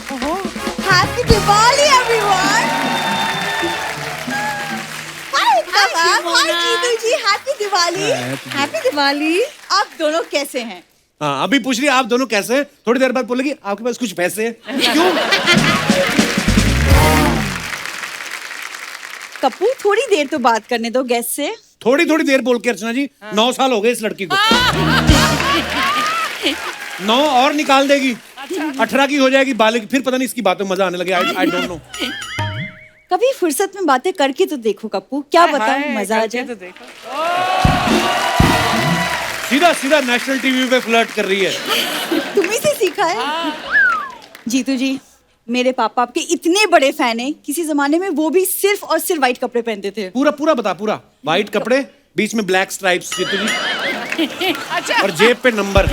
Happy Diwali everyone. Hi ma'am, hi Jeetu ji, happy Diwali. Happy Diwali. आप दोनों कैसे हैं? हाँ, अभी पूछ रही है आप दोनों कैसे हैं, थोड़ी देर बाद बोलेगी आपके पास कुछ पैसे हैं। क्यों? कपूर, थोड़ी देर तो बात करने दो गेस्ट से। थोड़ी थोड़ी देर बोल के अर्चना जी, 9 साल हो गए इस लड़की को। 9 और निकाल देगी, 18 की हो जाएगी बालिग, फिर पता नहीं इसकी बातों में मजा आने लगे। I don't know. कभी फुर्सत में बातें करके तो देखो कपूर, क्या बताऊं, मजा आ जाए। तो देखो। सीधा सीधा नेशनल टीवी पे फ्लर्ट कर रही है। तुम्ही से सीखा है। जीतू जी, मेरे पापा आपके इतने बड़े फैन हैं, किसी जमाने में वो भी सिर्फ और सिर्फ व्हाइट कपड़े पहनते थे। पूरा पूरा बता, पूरा व्हाइट कपड़े, बीच में ब्लैक स्ट्राइप्स, जीतू जी, और जेब पे नंबर,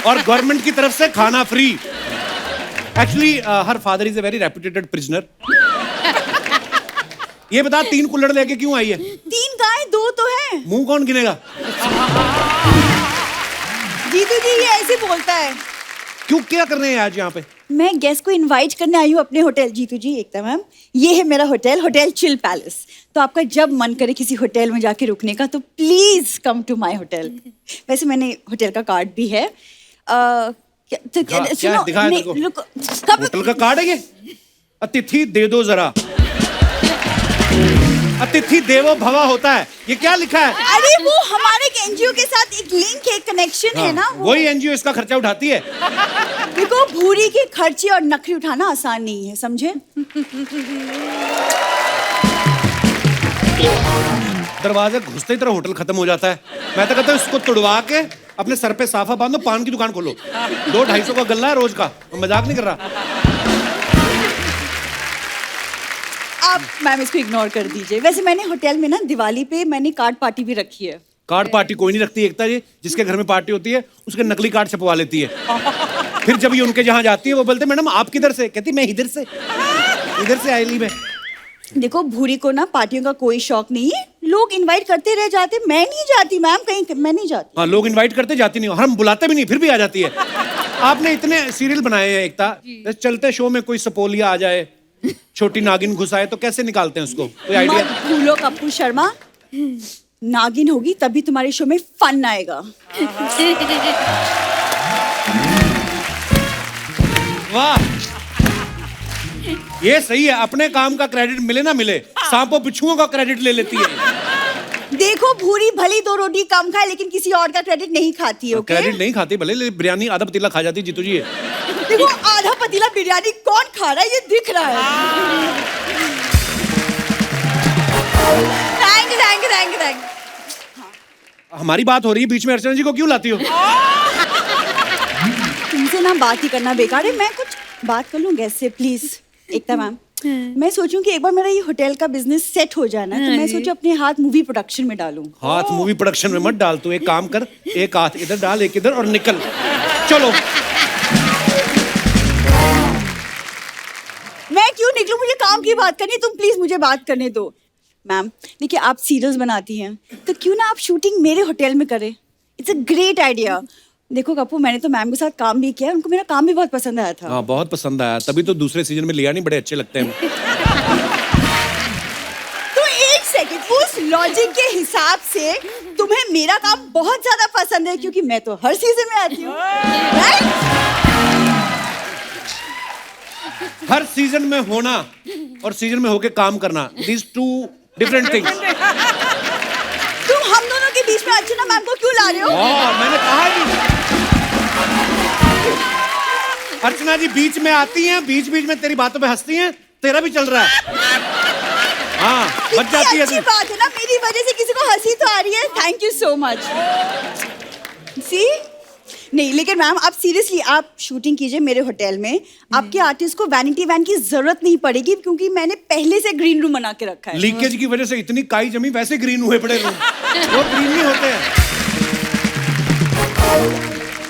और गवर्नमेंट की तरफ से खाना free. Actually her father is a very reputed prisoner. ये बता 3 कुल्हड़ लेके क्यों आई है? 3 गाय 2 तो है। मुंह कौन गिनेगा? जीतू जी ये ऐसे बोलता है। क्यों, क्या कर रहे हैं आज यहाँ पे? मैं गेस्ट को इनवाइट करने आई हूँ अपने होटल। जीतू जी, एकता मैम, ये है मेरा होटल, होटल चिल पैलेस। तो आपका जब मन करे किसी होटल में जाके रुकने का तो please come to my hotel. वैसे मैंने होटल का कार्ड भी है। क्या दिखा है तेरे को? होटल का कार्ड है ये? अतिथि दे दो जरा। अतिथि देवो भवा होता है, ये क्या लिखा है? अरे वो हमारे एक एनजीओ के साथ एक लिंक है, कनेक्शन है ना। वही एनजीओ इसका खर्चा उठाती है। देखो, भूरी के खर्चे और नखरी उठाना आसान नहीं है, समझे? दरवाजे घुसते ही तरह होटल खत्म हो जाता है। मैं तो कहता हूँ इसको तुड़वा के अपने सर पे साफा बांधो, पान की दुकान खोलो। 200-250 का गल्ला है रोज का, मजाक नहीं कर रहा। आप मैम इसको इग्नोर कर दीजिए। वैसे मैंने होटल में ना दिवाली पे मैंने कार्ड पार्टी भी रखी है। कार्ड पार्टी कोई नहीं रखती एकता जी, जिसके घर में पार्टी होती है उसके नकली कार्ड छपवा लेती है। फिर जब ये उनके जहाँ जाती है वो बोलते मैडम आप किधर से? कहती मैं इधर से आई ली मैं। देखो, भूरी को ना पार्टियों का कोई शौक नहीं है, लोग इनवाइट करते रह जाते। मैं नहीं जाती मैम कहीं, मैं नहीं जाती। हाँ, लोग इनवाइट करते जाती नहीं, हम बुलाते भी नहीं फिर भी आ जाती है। आपने इतने सीरियल बनाए हैं एकता, चलते शो में कोई सपोलिया आ जाए, छोटी नागिन घुस आए तो कैसे निकालते हैं उसको? कोई आइडिया? मत भूलो कपूर शर्मा, नागिन होगी तभी तुम्हारे शो में फन आएगा। वाह, ये सही है। अपने काम का क्रेडिट मिले ना मिले, सांपों बिच्छुओं का क्रेडिट ले लेती है। देखो, भूरी भली 2 रोटी कम खाए लेकिन किसी और का क्रेडिट नहीं खाती है। ओके? क्रेडिट नहीं खाती भले, लेकिन बिरयानी आधा पतीला खा जाती जीतू जी। देखो, आधा पतीला बिरयानी कौन खा रहा है ये दिख रहा है। रैंक। हमारी बात हो रही है, बीच में अर्चना जी को क्यों लाती हो? तुमसे ना बात ही करना बेकार है। मैं कुछ बात कर लूं गेस्ट से प्लीज। एकता मैम, मैं सोचूं कि एक बार मेरा ये होटल का बिजनेस सेट हो जाना, तो मैं सोचूं अपने हाथ मूवी प्रोडक्शन में डालूं। हाथ मूवी प्रोडक्शन में मत डाल, तू एक काम कर, एक हाथ इधर डाल, एक इधर, और निकल। चलो। मैं क्यों निकलूं? मुझे काम की बात करनी है, तुम प्लीज मुझे बात करने दो। मैम देखिए, आप सीरियल्स बनाती हैं तो क्यों ना आप शूटिंग मेरे होटल में करें। It's a great idea. देखो कपूर, मैंने तो मैम के साथ काम भी किया, उनको मेरा काम भी बहुत पसंद आया था। हाँ, बहुत पसंद आया, तभी तो दूसरे सीजन में लिया नहीं, बड़े अच्छे लगते हैं। तो एक सेकंड, उस लॉजिक के हिसाब से तुम्हें मेरा काम बहुत ज्यादा पसंद है, क्योंकि मैं तो हर सीजन में आती हूँ, राइट? हर सीजन में होना और सीजन में होके काम करना, these two different things। तुम हम दोनों के बीच में अर्चना मैम को क्यों ला रहे हो? मैंने कहा ही अर्चना जी बीच में आती हैं, बीच बीच में तेरी बातों पे हंसती हैं, तेरा भी चल रहा है। हाँ, बच जाती है। अच्छी बात है ना, मेरी वजह से किसी को हंसी तो आ रही है। Thank you so much. सी नहीं, लेकिन मैम आप सीरियसली आप शूटिंग कीजिए मेरे होटल में। आपके आर्टिस्ट को वैनिटी वैन की जरूरत नहीं पड़ेगी, क्योंकि मैंने पहले से ग्रीन रूम बना के रखा है। लीकेज की वजह से इतनी काई जमी, वैसे ग्रीन हुए पड़े रूम, वो ग्रीन नहीं होते हैं।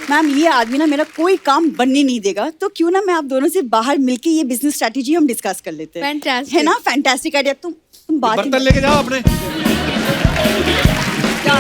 मैम ये आदमी ना मेरा कोई काम बनने नहीं देगा, तो क्यों ना मैं आप दोनों से बाहर मिलके ये बिजनेस स्ट्रेटेजी हम डिस्कस कर लेते हैं। Fantastic. है ना? Fantastic idea. तुम बात ही बर्तन लेके जाओ अपने। क्या?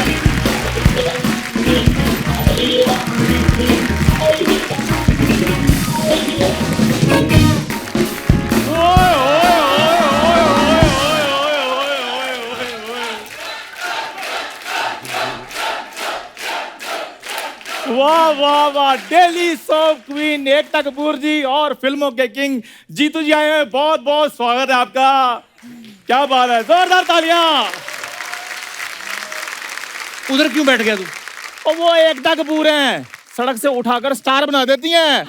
वाह वाह वाह, daily soap queen Ekta Kapoor जी और फिल्मों के किंग जीतू जी आए हैं। बहुत बहुत स्वागत है आपका। क्या बात है, जोरदार तालियां। उधर क्यों बैठ गया तू? और वो एकता कपूर हैं, सड़क से उठाकर स्टार बना देती हैं।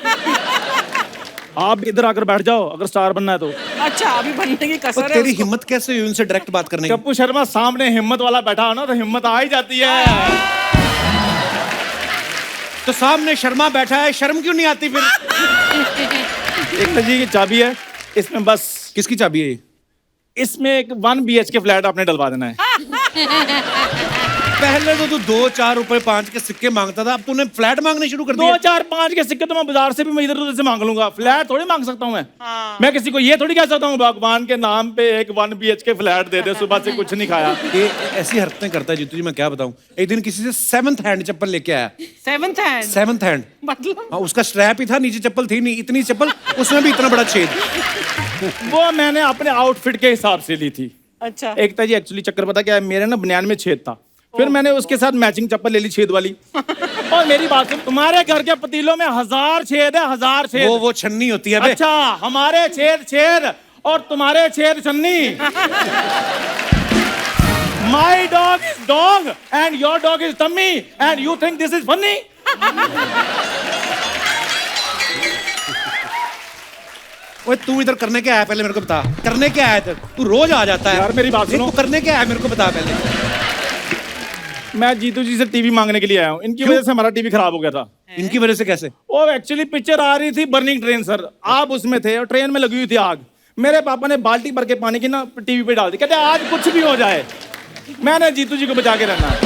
आप इधर आकर बैठ जाओ अगर स्टार बनना है तो। अच्छा, अभी बनने की कसर है तेरी उसको। हिम्मत कैसे हुई उनसे डायरेक्ट बात करने की? कप्पू शर्मा सामने हिम्मत वाला बैठा हो ना तो हिम्मत आ ही जाती है। तो सामने शर्मा बैठा है, शर्म क्यों नहीं आती फिर? एकता जी की चाबी है इसमें, बस किसकी चाबी है ये? इसमें एक 1 BHK फ्लैट आपने डलवा देना है। पहले तो तू 2, 4 रुपए 5 के सिक्के मांगता था, अब तूने फ्लैट मांगने शुरू कर दिए। 2, 4, 5 के सिक्के तो मैं बाजार से भी मैं इधर उधर से मांग लूंगा, फ्लैट थोड़ी मांग सकता हूँ मैं। मैं किसी को ये थोड़ी कह सकता हूँ भगवान के नाम पे एक 1 BHK फ्लैट दे दे, सुबह से कुछ नहीं खाया। ये ऐसी हरकतें करता है जीतू जी, मैं क्या बताऊं। एक दिन किसी से 7th हैंड चप्पल लेके आया। 7th हैंड 7th हैंड, मतलब हाँ, उसका स्ट्रैप ही था, नीचे चप्पल थी नहीं, इतनी चप्पल, उसमें भी इतना बड़ा छेद। वो मैंने अपने आउटफिट के हिसाब से ली थी। अच्छा। एकता जी एक्चुअली चक्कर पता क्या है, मेरे ना बनियान में छेद था, फिर मैंने उसके साथ मैचिंग चप्पल ले ली छेद वाली। और मेरी बात सुन, तुम्हारे घर के पतीलों में 1000 छेद है, 1000 छेद। वो छन्नी होती है बे। अच्छा, हमारे छेद छेद और तुम्हारे छेद छन्नी। My dog is dog and your dog is tummy and you think this is funny? ओए तू इधर करने क्या आया पहले मेरे को बता, करने क्या आया इधर? तू रोज आ जाता है यार मेरी बात सुनो। तू करने क्या आया मेरे को बता पहले। मैं जीतू जी से टीवी मांगने के लिए आया हूँ, इनकी वजह से हमारा टीवी खराब हो गया था। इनकी वजह से कैसे? वो एक्चुअली पिक्चर आ रही थी बर्निंग ट्रेन सर, आप उसमें थे और ट्रेन में लगी हुई थी आग। मेरे पापा ने बाल्टी भर के पानी की ना टीवी पे डाल दी, कहते आज कुछ भी हो जाए मैंने जीतू जी को बचा के रहना है।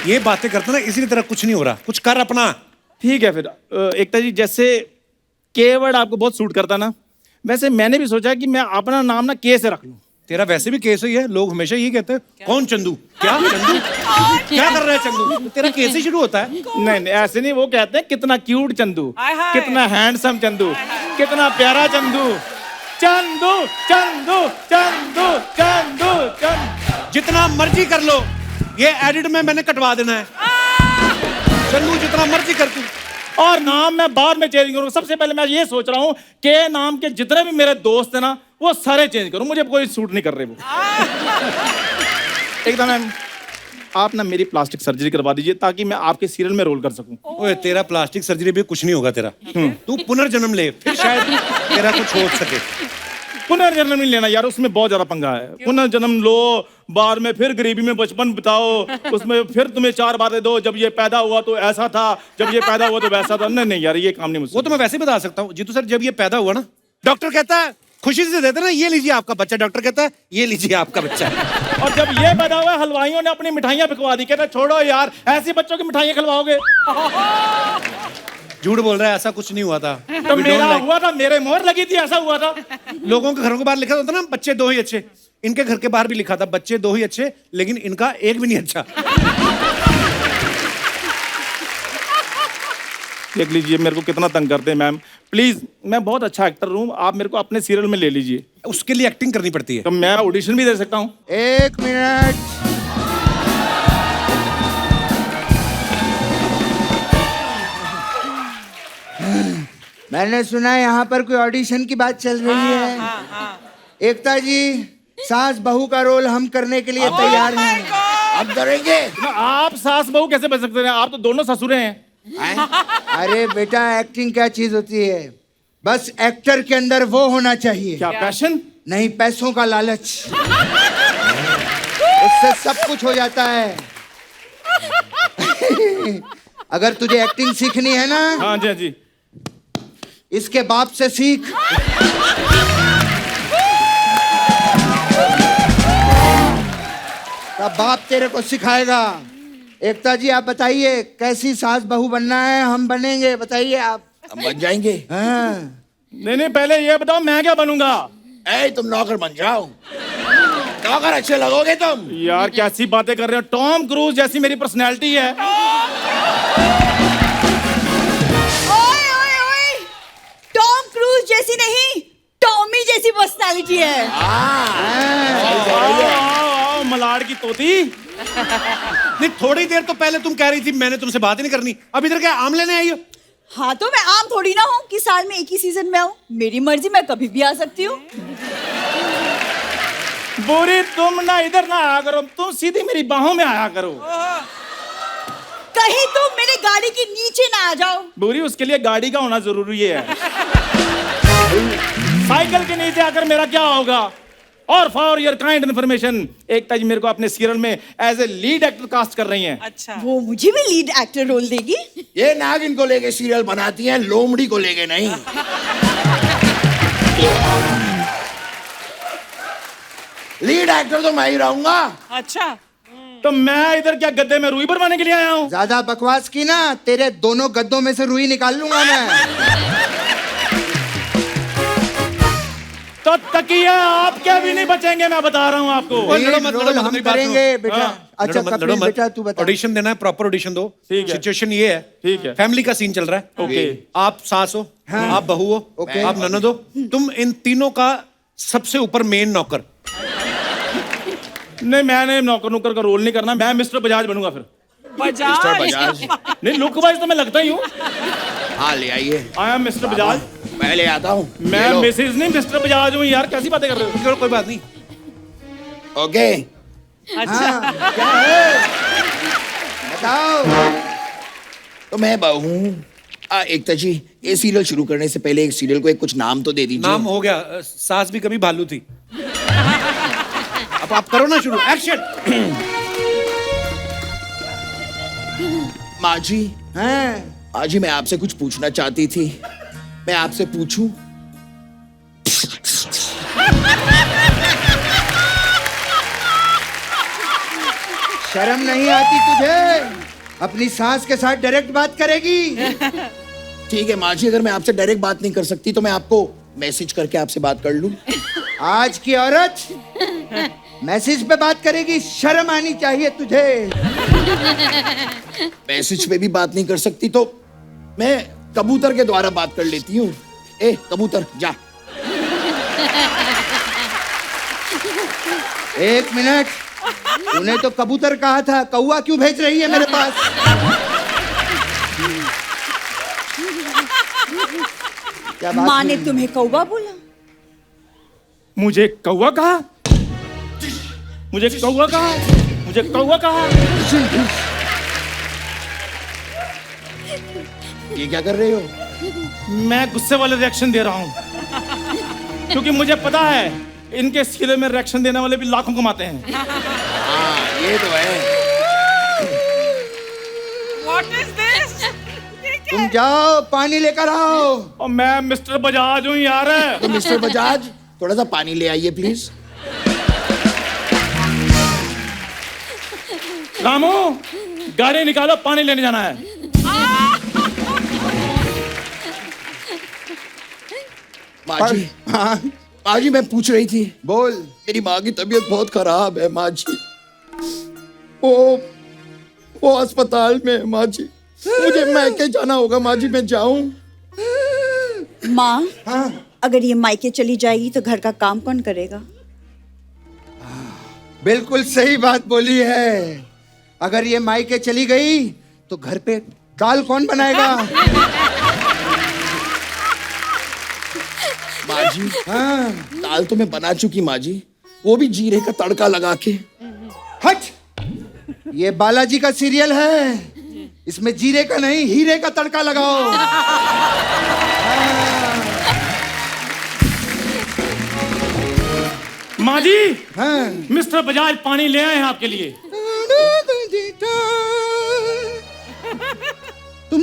ये बातें करते ना इसी तरह कुछ नहीं हो रहा, कुछ कर अपना। ठीक है फिर एकता जी, जैसे के वर्ड आपको बहुत सूट करता ना, वैसे मैंने भी सोचा कि मैं अपना नाम ना के से रख लूं। तेरा वैसे भी केस ही है, लोग हमेशा यही कहते हैं कौन चंदू, क्या चंदू, क्या कर रहा है चंदू? तेरा केस ही शुरू होता है। नहीं नहीं ऐसे नहीं, वो कहते हैं कितना क्यूट चंदू, हाय हाय। कितना हैंडसम चंदू, कितना प्यारा चंदू, चंदू चंदू चंदू चंदू चंदू। जितना मर्जी कर लो, ये एडिट में मैंने कटवा देना है। चंदू जितना मर्जी कर तू। और नाम मैं बाद में चेंज करूंगा। सबसे पहले मैं ये सोच रहा हूँ के नाम के जितने भी मेरे दोस्त हैं ना वो सारे चेंज करूं, मुझे कोई सूट नहीं कर रहे वो। एकदम मैम, आप ना मेरी प्लास्टिक सर्जरी करवा दीजिए ताकि मैं आपके सीरियल में रोल कर सकूं। ओए तेरा प्लास्टिक सर्जरी भी कुछ नहीं होगा तेरा। तू पुनर्जन्म ले, फिर शायद तेरा कुछ हो सके। पुनर्जन्म नहीं लेना यार, उसमें बहुत ज्यादा पंगा है। पुनर्जन्म लो, बाद में फिर गरीबी में बचपन बिताओ, उसमें फिर तुम्हें 4 बातें दो, जब ये पैदा हुआ तो ऐसा था, जब ये पैदा हुआ तो वैसा था। नहीं नहीं यार, ये काम नहीं मुझसे। वो तो मैं वैसे बता सकता हूँ जीतू सर, जब ये पैदा हुआ ना, डॉक्टर कहता है खुशी से देते ना, ये लीजिए आपका बच्चा, डॉक्टर कहता है ये लीजिए आपका बच्चा। और जब ये पैदा हुआ हलवाइयों ने अपनी मिठाइयां बिकवा दी, कहते छोड़ो यार ऐसे बच्चों की मिठाइयां खिलवाओगे। झूठ बोल रहा है, ऐसा कुछ नहीं हुआ था। तो We don't मेरा like- हुआ था, मेरे मोहर लगी थी, ऐसा हुआ था। लोगों के घरों के बाहर लिखा होता ना बच्चे 2 ही अच्छे, इनके घर के बाहर भी लिखा था बच्चे 2 ही अच्छे, लेकिन इनका एक भी नहीं अच्छा। देख लीजिए मेरे को कितना तंग करते हैं मैम, प्लीज मैं बहुत अच्छा एक्टर हूँ, आप मेरे को अपने सीरियल में ले लीजिए। उसके लिए एक्टिंग करनी पड़ती है। तो मैं ऑडिशन भी दे सकता हूँ। 1 मिनट। मैंने सुना है यहाँ पर कोई ऑडिशन की बात चल रही है। एकता जी, सास बहू का रोल हम करने के लिए तैयार हैं। हम करेंगे। आप सास बहू कैसे बन सकते हैं, आप तो दोनों ससुरे हैं। अरे बेटा, एक्टिंग क्या चीज होती है? बस एक्टर के अंदर वो होना चाहिए। क्या पैशन? नहीं, पैसों का लालच। उससे सब कुछ हो जाता है। अगर तुझे एक्टिंग सीखनी है ना, हाँ जी हाँ जी, इसके बाप से सीख। तब बाप तेरे को सिखाएगा। एकता जी आप बताइए, कैसी सास बहू बनना है? हम बनेंगे, बताइए आप। हम बन जाएंगे। हाँ। नहीं नहीं पहले ये बताओ मैं क्या बनूंगा? तुम नौकर बन जाओ, नौकर अच्छे लगोगे तुम। यार कैसी बातें कर रहे हो, टॉम क्रूज जैसी मेरी पर्सनैलिटी है। ओए ओए ओए, टॉम क्रूज जैसी नहीं, टॉमी जैसी पर्सनालिटी है। आओ आओ आओ मलाड की तोती। नहीं, थोड़ी देर तो पहले तुम कह रही थी मैंने तुमसे बात ही नहीं करनी, अब इधर क्या आम लेने आई हो? हाँ तो मैं आम थोड़ी ना हूँ कि साल में एक ही सीजन में आऊँ। मेरी मर्जी, मैं कभी भी आ सकती हूँ। बोरी तुम ना इधर ना आया करो, तुम सीधी मेरी बाहों में आया करो। कहीं तुम मेरे गाड़ी के नीचे ना आ जाओ। बोरी उसके लिए गाड़ी का होना जरूरी है। साइकिल के नीचे आकर मेरा क्या होगा? और for your kind information, Ekta ji मेरे को अपने सीरियल में as a lead actor cast कर रही हैं। अच्छा। वो मुझे भी लीड एक्टर रोल देगी? ये नागिन को लेके सीरियल बनाती हैं, लोमड़ी को लेके नहीं। लीड एक्टर तो मैं ही रहूंगा। अच्छा। तो मैं इधर क्या गद्दे में रुई भरवाने के लिए आया हूँ? ज्यादा बकवास की ना, तेरे दोनों गद्दों में से रुई निकाल लूंगा मैं। तो तकिया आपके भी नहीं बचेंगे, मैं बता रहा हूँ आपको। रोल हम करेंगे बेटा। अच्छा कपिल बेटा तू बता। ऑडिशन देना है, प्रॉपर ऑडिशन दो। ठीक है। सिचुएशन ये है, ठीक है। फैमिली का सीन चल रहा है। ओके। आप सास हो, आप बहू हो, ओके। आप ननद हो, तुम इन तीनों का सबसे ऊपर मेन नौकर। नहीं, मैंने नौकर नुकर का रोल नहीं करना, मैं मिस्टर बजाज बनूंगा फिर। मिस्टर बजाज। नहीं, लुक वाइज तो मैं लगता ही हूँ। हाँ ले आइए, आई एम मिस्टर बजाज। मैं ले आता हूँ। मैं मिसेज नहीं मिस्टर बजाज हूँ यार, कैसी बातें कर रहे हो? चलो कोई बात नहीं। ओके। अच्छा। क्या है बताओ। तो मैं बहू हूँ। एकता जी, ये सीरियल शुरू करने से पहले एक सीरियल को एक कुछ नाम तो दे दीजिए। नाम हो गया, सास भी कभी भालू थी। अब आप करो ना शुरू, एक्शन। माँ जी, हैं? माँ जी मैं आपसे कुछ पूछना चाहती थी, मैं आपसे पूछूं? शर्म नहीं आती तुझे? अपनी सास के साथ डायरेक्ट बात करेगी? ठीक है माँ जी, अगर मैं आपसे डायरेक्ट बात नहीं कर सकती तो मैं आपको मैसेज करके आपसे बात कर लूं। आज की औरत मैसेज पे बात करेगी? शर्म आनी चाहिए तुझे। मैसेज पे भी बात नहीं कर सकती तो मैं कबूतर के द्वारा बात कर लेती हूँ। ए कबूतर जा। एक मिनट, तूने तो कबूतर कहा था, कौवा क्यों भेज रही है मेरे पास? क्या बात माँ हुई? ने तुम्हें कौवा बोला? मुझे कौवा कहा? मुझे कौवा कहा? मुझे कौवा कहा? ये क्या कर रहे हो? मैं गुस्से वाले रिएक्शन दे रहा हूँ, क्योंकि मुझे पता है इनके सीरियल में रिएक्शन देने वाले भी लाखों कमाते हैं। हाँ ये तो है। What is this? तुम जाओ पानी लेकर आओ। और मैं मिस्टर बजाज हूँ यार। तो मिस्टर बजाज थोड़ा सा पानी ले आइए प्लीज। रामू, गाड़ी निकालो, पानी लेने जाना है। माँ जी, हाँ माँ जी मैं पूछ रही थी, बोल। मेरी माँ की तबीयत बहुत खराब है माँ जी। वो अस्पताल में है माँ जी, मुझे मैके जाना होगा माँ जी, मैं जाऊं? माँ, हाँ अगर ये मायके चली जाएगी तो घर का काम कौन करेगा? बिल्कुल सही बात बोली है। अगर ये मायके चली गई तो घर पे दाल कौन बनाएगा? माँ जी, हाँ दाल तो मैं बना चुकी माँ जी, वो भी जीरे का तड़का लगा के। हट, ये बालाजी का सीरियल है, इसमें जीरे का नहीं हीरे का तड़का लगाओ। माँ जी, हाँ मिस्टर बजाज पानी ले आए हैं आपके लिए। तुम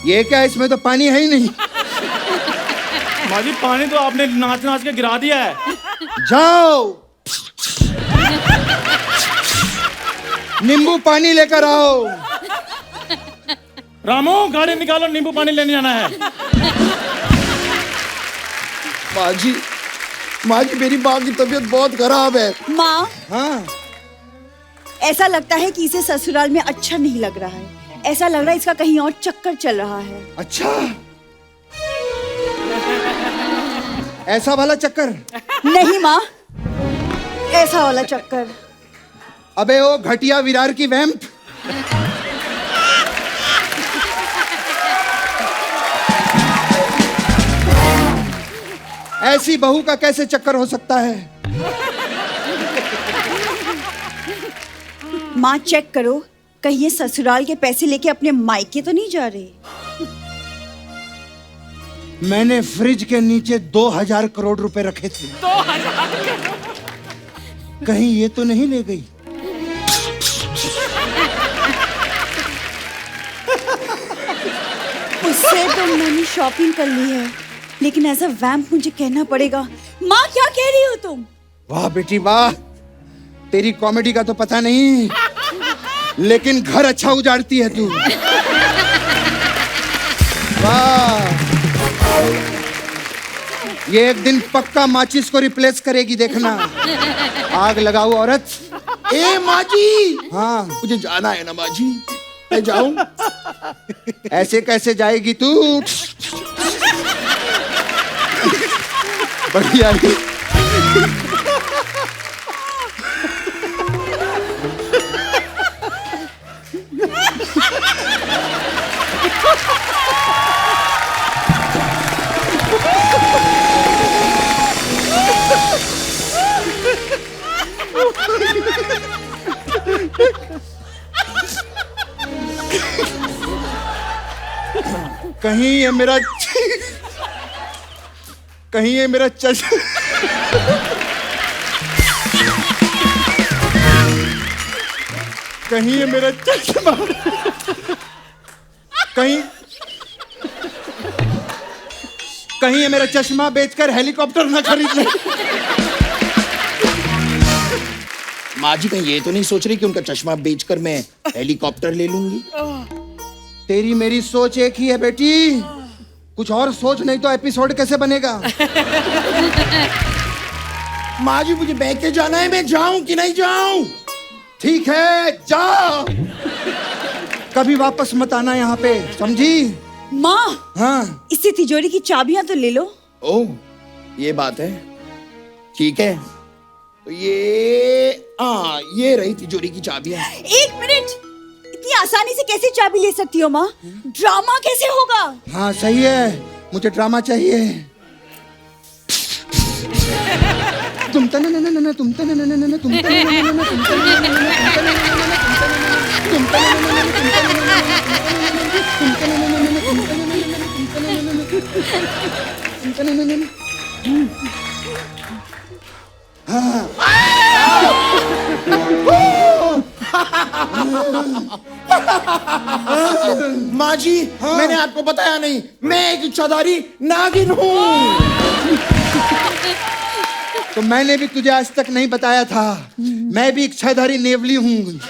ये क्या, इसमें तो पानी है ही नहीं। माँ जी, पानी तो आपने नाच नाच के गिरा दिया है। जाओ नींबू पानी लेकर आओ। रामू, गाड़ी निकालो, नींबू पानी लेने जाना है। माँ जी मेरी माँ की तबीयत बहुत खराब है। माँ, हाँ ऐसा लगता है कि इसे ससुराल में अच्छा नहीं लग रहा है। ऐसा लग रहा है इसका कहीं और चक्कर चल रहा है। अच्छा, ऐसा वाला चक्कर? नहीं माँ, ऐसा वाला चक्कर। अबे ओ घटिया विरार की वैम्प, ऐसी बहू का कैसे चक्कर हो सकता है? माँ चेक करो, कहीं ये ससुराल के पैसे लेके अपने मायके तो नहीं जा रही। मैंने फ्रिज के नीचे 2000 करोड़ रुपए रखे थे, 2000 कहीं ये तो नहीं ले गई? उससे तो मैंने शॉपिंग कर ली है, लेकिन एज अ वैम्प मुझे कहना पड़ेगा। माँ क्या कह रही हो तुम? वाह बेटी वाह, तेरी कॉमेडी का तो पता नहीं, लेकिन घर अच्छा उजाड़ती है तू। वाह, ये एक दिन पक्का माचिस को रिप्लेस करेगी, देखना। आग लगाओ औरत। ए माँ जी, हाँ, मुझे जाना है ना माँ जी, मैं जाऊं? ऐसे कैसे जाएगी तू? बढ़िया है। कहीं ये मेरा कहीं ये मेरा कहीं ये मेरा चश्मा कहीं कहीं ये मेरा चश्मा बेचकर हेलीकॉप्टर ना खरीद ले। माँ जी कहीं ये तो नहीं सोच रही कि उनका चश्मा बेचकर मैं हेलीकॉप्टर ले लूंगी? तेरी मेरी सोच एक ही है बेटी, कुछ और सोच, नहीं तो एपिसोड कैसे बनेगा? माँ जी मुझे बह के जाना है, मैं जाऊं कि नहीं जाऊं? ठीक है जा, कभी वापस मत आना यहाँ पे, समझी? माँ, हाँ, इससे तिजोरी की चाबियां तो ले लो। ओह ये बात है, ठीक है। तो ये रही तिजोरी की चाबियां। एक मिनट, इतनी आसानी से कैसे चाबी ले सकती हो माँ? ड्रामा कैसे होगा? हाँ सही है, मुझे ड्रामा चाहिए। तुम तने न न न तुम तने न न न तुम तने न न न तुम तने न न न तुम तने न न तुम तने न न। माँ जी मैंने आपको बताया नहीं, मैं एक इच्छाधारी नागिन हूँ। तो मैंने भी तुझे आज तक नहीं बताया था, मैं भी इच्छाधारी नेवली हूँ।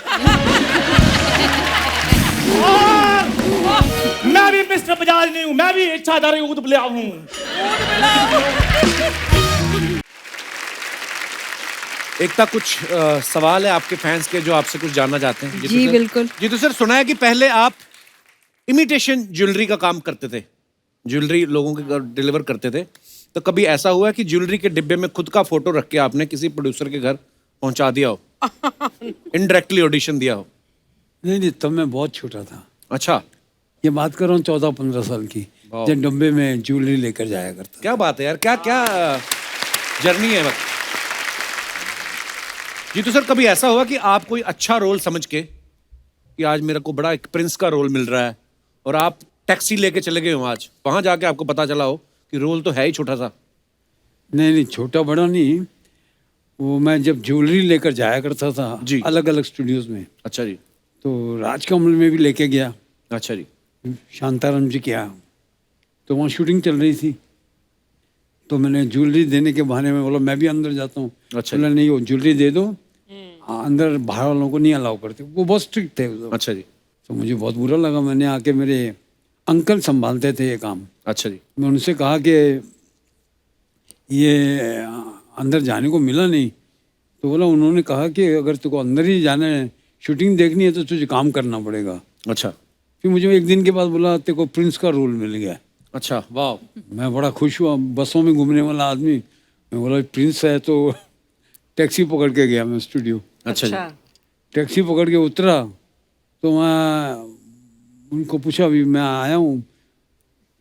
मैं भी मिस्टर बजाज नहीं हूँ, मैं भी इच्छाधारी ऊद बुलाया हूँ। एकता, कुछ सवाल है आपके फैंस के जो आपसे कुछ जानना चाहते हैं? जी बिल्कुल। जी तो सर, सुना है कि पहले आप इमिटेशन ज्वेलरी का काम करते थे, ज्वेलरी लोगों के घर डिलीवर करते थे, तो कभी ऐसा हुआ कि ज्वेलरी के डिब्बे में खुद का फोटो रख के आपने किसी प्रोड्यूसर के घर पहुंचा दिया हो, इनडायरेक्टली ऑडिशन दिया हो? नहीं नहीं, तब मैं बहुत छोटा था। अच्छा, ये बात कर रहा हूँ 14-15 साल की, जब डब्बे में ज्वेलरी लेकर जाया करता। क्या बात है यार, क्या क्या जर्नी है वक्त। जी तो सर, कभी ऐसा हुआ कि आप कोई अच्छा रोल समझ के कि आज मेरे को बड़ा एक प्रिंस का रोल मिल रहा है और आप टैक्सी लेके चले गए हो, आज वहां जाके आपको पता चला हो कि रोल तो है ही छोटा सा? नहीं नहीं, छोटा बड़ा नहीं, वो मैं जब ज्वेलरी लेकर जाया करता था जी, अलग अलग स्टूडियोज में। अच्छा जी। तो राजकमल में भी लेके गया। अच्छा जी। शांताराम जी के यहाँ, तो वहाँ शूटिंग चल रही थी, तो मैंने ज्वेलरी देने के बहाने में बोला मैं भी अंदर जाता हूँ। अच्छा, बोला नहीं, वो ज्वेलरी दे दो, अंदर बाहर वालों को नहीं अलाउ करते, वो बहुत स्ट्रिक्ट थे उस वक्त। अच्छा जी। तो मुझे बहुत बुरा लगा, मैंने आके, मेरे अंकल संभालते थे ये काम, अच्छा जी। मैं उनसे कहा कि ये अंदर जाने को मिला नहीं, तो बोला, उन्होंने कहा कि अगर तुझको अंदर ही जाना है, शूटिंग देखनी है, तो तुझे काम करना पड़ेगा। अच्छा। फिर मुझे एक दिन के बाद बोला तेरे को प्रिंस का रोल मिल गया। अच्छा, वाह। मैं बड़ा खुश हुआ, बसों में घूमने वाला आदमी, मैं बोला प्रिंस है तो टैक्सी पकड़ के गया मैं स्टूडियो। अच्छा जी। टैक्सी पकड़ के उतरा तो मैं उनको पूछा अभी मैं आया हूँ,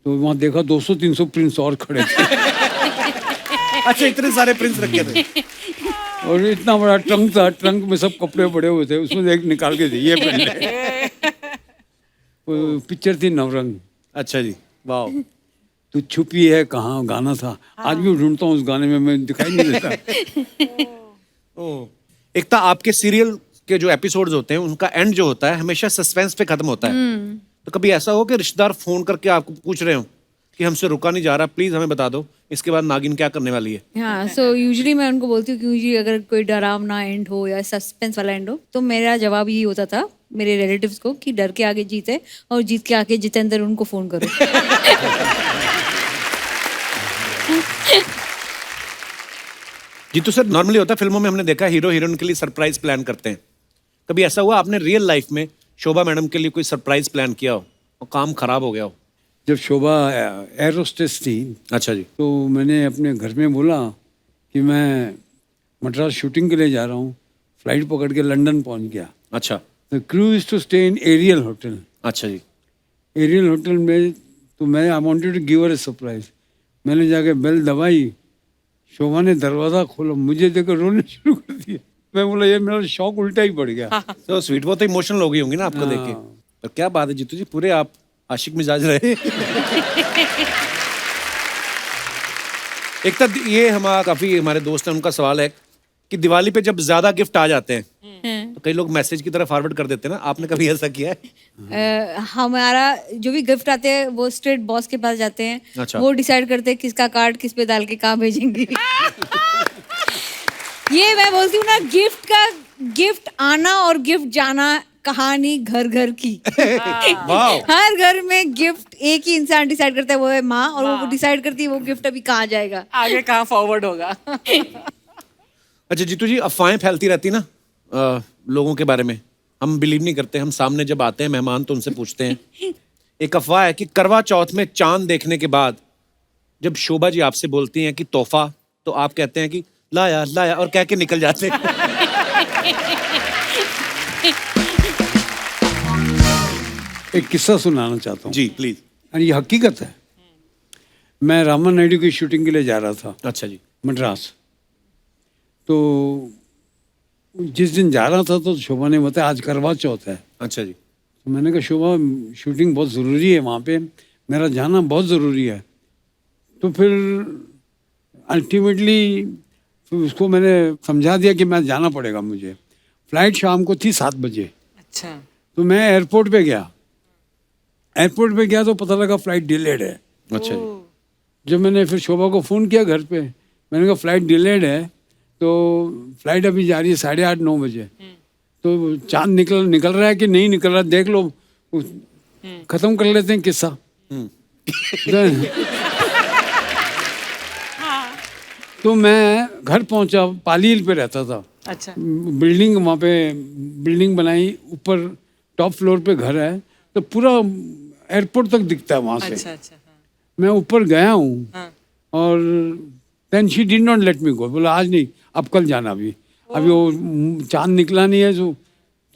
तो वहाँ देखा 200-300 प्रिंट्स और खड़े थे। अच्छा, इतने सारे प्रिंट्स रखे थे। और इतना बड़ा ट्रंक था, ट्रंक में सब कपड़े पड़े हुए थे, उसमें से एक निकाल के दी, ये पहन ले। वो पिक्चर थी नवरंग। अच्छा जी, वाह। तू छुपी है कहाँ गाना था, आज भी ढूंढता हूँ उस गाने में, मैं दिखाई नहीं देता। एक था आपके सीरियल के जो एपिसोड्स होते हैं उनका एंड जो होता है हमेशा सस्पेंस पे खत्म होता है। तो कभी ऐसा हो कि रिश्तेदार फोन करके आपको पूछ रहे हो कि हमसे रुका नहीं जा रहा, प्लीज हमें बता दो इसके बाद नागिन क्या करने वाली है? हाँ, सो यूजुअली मैं उनको बोलती हूँ कि अगर कोई डरावना एंड हो या सस्पेंस वाला एंड हो, तो मेरा जवाब यही होता था मेरे रिलेटिव्स को कि डर के आगे जीत है और जीत के आगे जितेंद्र उनको फोन करो। जीतू सर, नॉर्मली होता है फिल्मों में हमने देखा हीरो हीरोइन के लिए सरप्राइज प्लान करते हैं, कभी ऐसा हुआ आपने रियल लाइफ में शोभा मैडम के लिए कोई सरप्राइज प्लान किया हो और काम खराब हो गया हो? जब शोभा एयर होस्टेस थी, अच्छा जी। तो मैंने अपने घर में बोला कि मैं मद्रास शूटिंग के लिए जा रहा हूँ, फ्लाइट पकड़ के लंदन पहुँच गया। अच्छा। The crew is to stay in Ariel hotel. अच्छा जी। एरियल होटल में तो मैं I wanted to give her a surprise. मैंने जाके बेल दबाई, शोभा ने दरवाज़ा खोला, मुझे देखकर रोने शुरू कर दिया। मैं बोला ये मेरा शौक उल्टा ही पड़ गया। तो स्वीट, वो तो इमोशनल हो गई होंगी ना आपको देख के। तो क्या बात है जीतू जी, पूरे आप आशिक मिजाज रहे। एक तो ये हमारा काफी हमारे दोस्त हैं उनका सवाल है कि दिवाली पे जब ज्यादा गिफ्ट आ जाते हैं तो कई लोग मैसेज की तरह फॉरवर्ड कर देते हैं ना, आपने कभी ऐसा किया है? हमारा जो भी गिफ्ट आते हैं वो स्ट्रेट बॉस के पास जाते हैं। अच्छा। वो डिसाइड करते हैं किसका कार्ड किस पे डाल के कहाँ भेजेंगे। ये मैं बोलती हूँ ना, गिफ्ट आना और गिफ्ट जाना कहानी घर घर की। हर घर में गिफ्ट एक ही इंसान डिसाइड करता है, वो है माँ, और वो डिसाइड करती है वो गिफ्ट अभी कहाँ जाएगा, आगे कहाँ फॉरवर्ड होगा। अच्छा जीतू जी, अफवाहें फैलती रहती ना लोगों के बारे में, हम बिलीव नहीं करते। हम सामने जब आते हैं मेहमान तो उनसे पूछते हैं। एक अफवाह है कि करवा चौथ में चांद देखने के बाद जब शोभा जी आपसे बोलती हैं कि तोहफा, तो आप कहते हैं कि लाया लाया और कह के निकल जाते हैं। एक किस्सा सुनाना चाहता हूँ जी प्लीज। और ये हकीकत है। मैं रामा नायडू की शूटिंग के लिए जा रहा था अच्छा जी। मद्रास। तो जिस दिन जा रहा था तो शोभा ने बताया आज करवा चौथ है। अच्छा जी। तो मैंने कहा शोभा शूटिंग बहुत ज़रूरी है वहाँ पे, मेरा जाना बहुत ज़रूरी है। तो फिर अल्टीमेटली फिर उसको मैंने समझा दिया कि मैं जाना पड़ेगा मुझे। फ्लाइट शाम को थी 7 बजे। अच्छा। तो मैं एयरपोर्ट पे गया। एयरपोर्ट पे गया तो पता लगा फ्लाइट डिलेड है। अच्छा जी। जब मैंने फिर शोभा को फ़ोन किया घर पे, मैंने कहा फ्लाइट डिलेड है, तो फ्लाइट अभी जा रही है 8:30-9 बजे। तो चांद निकल रहा है कि नहीं निकल रहा देख लो, खत्म कर लेते हैं किस्सा। तो मैं घर पहुंचा, पाली हिल पे रहता था। अच्छा। बिल्डिंग वहाँ पे बिल्डिंग बनाई, ऊपर टॉप फ्लोर पे घर है, तो पूरा एयरपोर्ट तक दिखता है वहाँ से। अच्छा अच्छा। मैं ऊपर गया हूँ हाँ। और then she did not let me go. बोला आज नहीं, अब कल जाना। अभी वो चांद निकला नहीं है।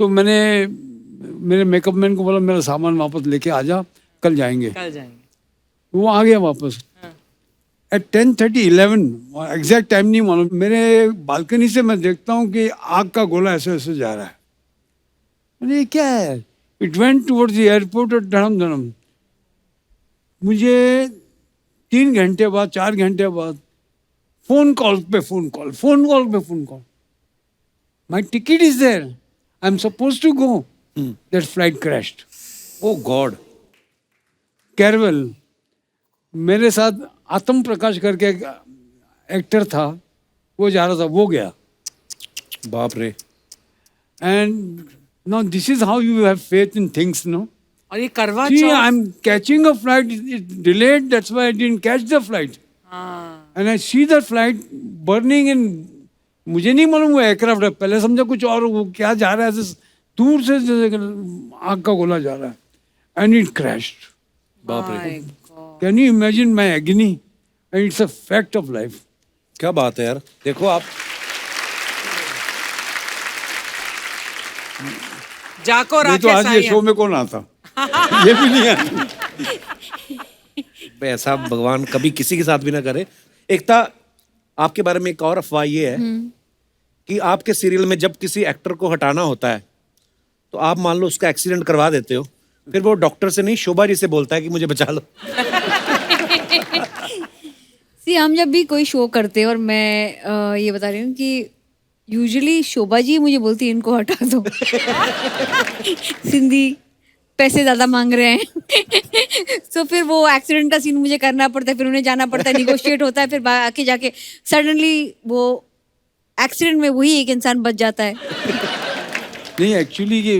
तो मैंने मेरे मेकअप मैन को बोला मेरा सामान वापस लेके आ जा, कल जाएंगे। कल जाएंगे। वो आ गया वापस। एट 10:30-11, एग्जैक्ट टाइम नहीं मालूम, मेरे बालकनी से मैं देखता हूँ कि आग का गोला ऐसे ऐसे जा रहा है। मैंने ये क्या है? It went towards the airport और धड़म धड़म। मुझे 3 घंटे बाद 4 घंटे बाद फोन कॉल पे phone call. My ticket is there, I am suppose to go, that flight crashed. Oh God. कैरवेल, मेरे साथ आत्म प्रकाश करके एक एक्टर था, वो जा रहा था, वो गया। बाप रे। And now this is how you have faith in things, no. और ये करवा See, Chauth. I'm catching a flight. It's delayed. That's why I didn't catch the flight. हाँ। And I see the flight burning in. मुझे नहीं मालूम वो aircraft है, पहले समझा कुछ और, वो क्या जा रहा है ऐसे दूर से आग का गोला जा रहा है। And it crashed. बाप रे। Can you imagine my agony? And it's a fact of life. क्या बात है यार। देखो आप जाको नहीं तो राकेश आज ये शो आयन। में कौन आता ये भी नहीं आता। बे, ऐसा भगवान कभी किसी के साथ भी ना करे। एकता, आपके बारे में एक और अफवाह ये है कि आपके सीरियल में जब किसी एक्टर को हटाना होता है तो आप मान लो उसका एक्सीडेंट करवा देते हो, फिर वो डॉक्टर से नहीं शोभा जी से बोलता है कि मुझे बचा लो। सी हम जब भी कोई शो करते हैं और मैं ये बता रही हूँ कि यूजुअली शोभा जी मुझे बोलती है इनको हटा दो सिंधी पैसे ज्यादा मांग रहे हैं तो फिर वो एक्सीडेंट का सीन मुझे करना पड़ता है, फिर उन्हें जाना पड़ता है, निगोशिएट होता है, फिर आके जाके सडनली वो एक्सीडेंट में वही एक इंसान बच जाता है। नहीं एक्चुअली ये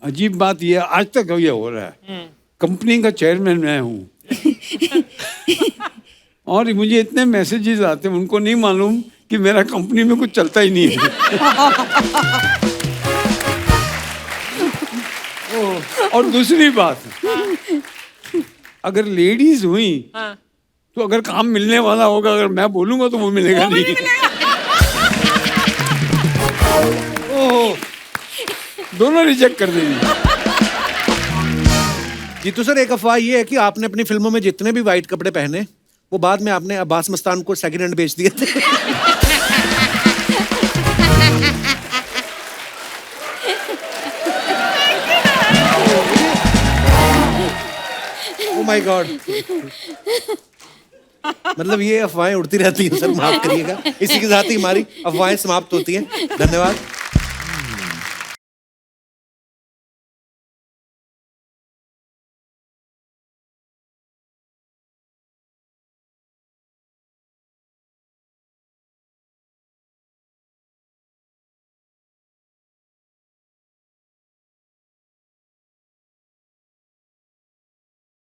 अजीब बात ये है, आज तक ये हो रहा है। कंपनी का चेयरमैन मैं हूँ और मुझे इतने मैसेजेस आते हैं, उनको नहीं मालूम कि मेरा कंपनी में कुछ चलता ही नहीं है। और दूसरी बात, अगर लेडीज हुई तो अगर काम मिलने वाला होगा, अगर मैं बोलूंगा तो वो मिलेगा नहीं। ओह, दोनों रिजेक्ट कर देंगे। जीतू सर, एक अफवाह ये है कि आपने अपनी फिल्मों में जितने भी वाइट कपड़े पहने वो बाद में आपने अब्बास मस्तान को सेकंड हैंड बेच दिए थे। ओह माय गॉड, मतलब ये अफवाहें उड़ती रहती हैं सर, माफ करिएगा। इसी के साथ ही हमारी अफवाहें समाप्त होती हैं। धन्यवाद।